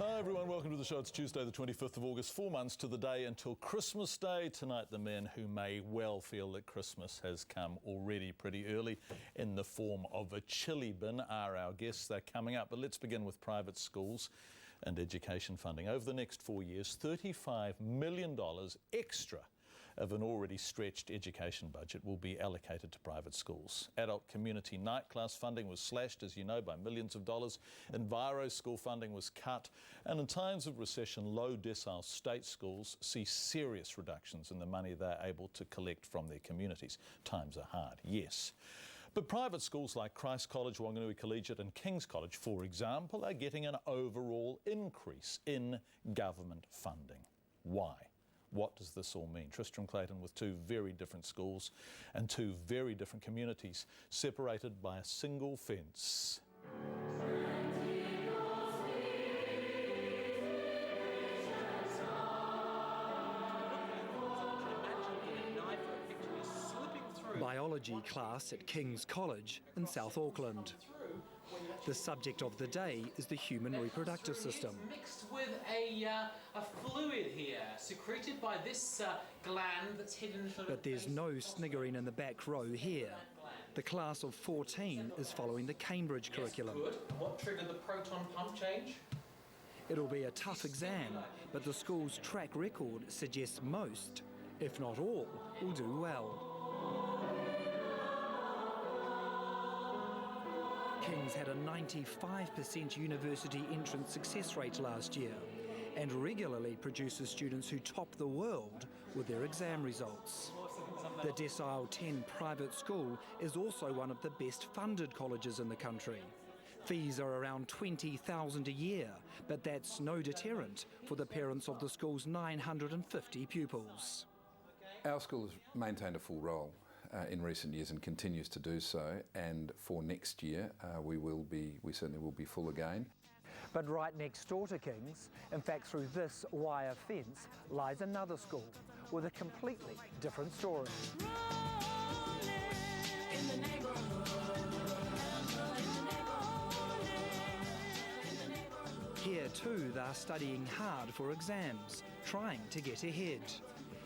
Hi everyone, welcome to the show. It's Tuesday the 25th of August, 4 months to the day until Christmas Day. Tonight the men who may well feel that Christmas has come already pretty early in the form of a chili bin are our guests. They're coming up, but let's begin with private schools and education funding. Over the next 4 years, $35 million extra of an already stretched education budget will be allocated to private schools. Adult community night class funding was slashed, as you know, by millions of dollars. Enviro school funding was cut. And in times of recession, low decile state schools see serious reductions in the money they're able to collect from their communities. Times are hard, yes. But private schools like Christ College, Wanganui Collegiate and King's College, for example, are getting an overall increase in government funding. Why? What does this all mean? Tristram Clayton with two very different schools and two very different communities separated by a single fence. Biology class at King's College in South Auckland. The subject of the day is the human reproductive system. It's mixed with a fluid here, secreted by this gland that's hidden. But there's no sniggering in the back row here. The class of 14 is following the Cambridge curriculum. Good. What triggered the proton pump change? It'll be a tough exam, but the school's track record suggests most, if not all, will do well. King's had a 95% university entrance success rate last year and regularly produces students who top the world with their exam results. The Decile 10 private school is also one of the best funded colleges in the country. Fees are around $20,000 a year, but that's no deterrent for the parents of the school's 950 pupils. Our school has maintained a full role in recent years and continues to do so, and for next year we certainly will be full again. But right next door to King's, in fact through this wire fence, lies another school with a completely different story. Here too they're studying hard for exams, trying to get ahead.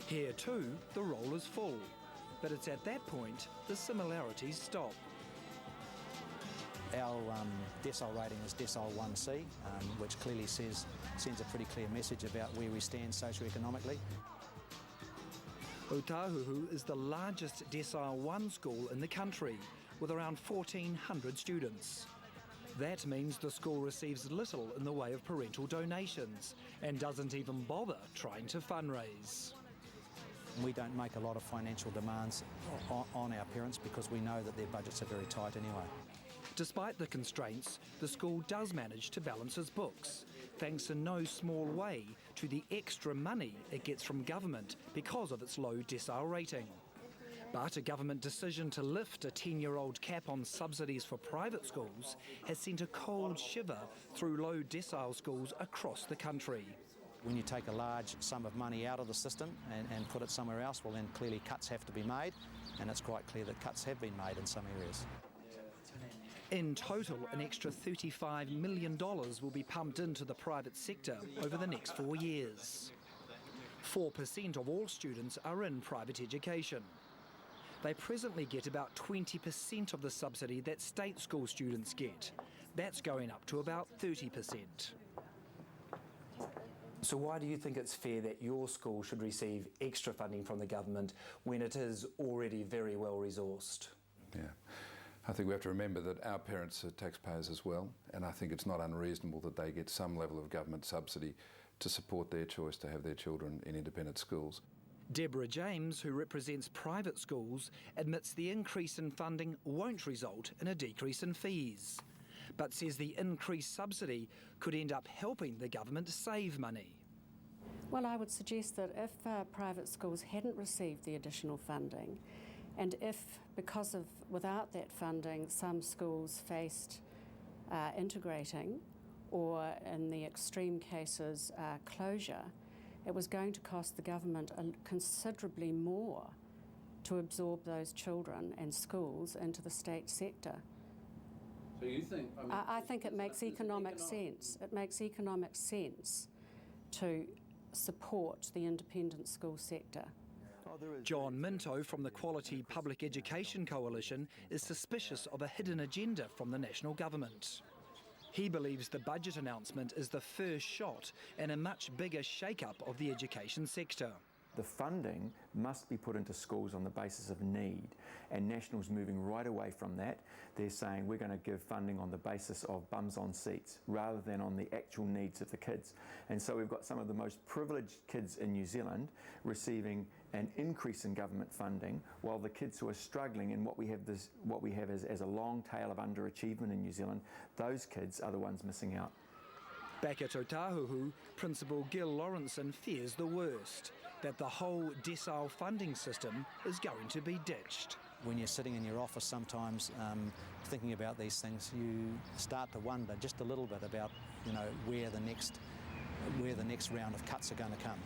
Here too the roll is full. But it's at that point the similarities stop. Our decile rating is decile 1C, which clearly sends a pretty clear message about where we stand socioeconomically. Otahuhu is the largest decile 1 school in the country, with around 1,400 students. That means the school receives little in the way of parental donations and doesn't even bother trying to fundraise. We don't make a lot of financial demands on our parents because we know that their budgets are very tight anyway. Despite the constraints, the school does manage to balance its books, thanks in no small way to the extra money it gets from government because of its low decile rating. But a government decision to lift a 10-year-old cap on subsidies for private schools has sent a cold shiver through low decile schools across the country. When you take a large sum of money out of the system and put it somewhere else, well then clearly cuts have to be made, and it's quite clear that cuts have been made in some areas. In total, an extra $35 million will be pumped into the private sector over the next 4 years. 4% of all students are in private education. They presently get about 20% of the subsidy that state school students get. That's going up to about 30%. So why do you think it's fair that your school should receive extra funding from the government when it is already very well resourced? Yeah, I think we have to remember that our parents are taxpayers as well, and I think it's not unreasonable that they get some level of government subsidy to support their choice to have their children in independent schools. Deborah James, who represents private schools, admits the increase in funding won't result in a decrease in fees, but says the increased subsidy could end up helping the government save money. Well, I would suggest that if private schools hadn't received the additional funding, and if, without that funding, some schools faced integrating, or in the extreme cases, closure, it was going to cost the government considerably more to absorb those children and schools into the state sector. So you think... I think it makes economic sense. It makes economic sense to support the independent school sector. John Minto from the Quality Public Education Coalition is suspicious of a hidden agenda from the national government. He believes the budget announcement is the first shot in a much bigger shake-up of the education sector. The funding must be put into schools on the basis of need, and National's moving right away from that. They're saying we're going to give funding on the basis of bums on seats rather than on the actual needs of the kids. And so we've got some of the most privileged kids in New Zealand receiving an increase in government funding, while the kids who are struggling and what we have as a long tail of underachievement in New Zealand, those kids are the ones missing out. Back at Otahuhu, Principal Gil Lawrenson fears the worst, that the whole decile funding system is going to be ditched. When you're sitting in your office sometimes thinking about these things, you start to wonder just a little bit about, where the next round of cuts are going to come.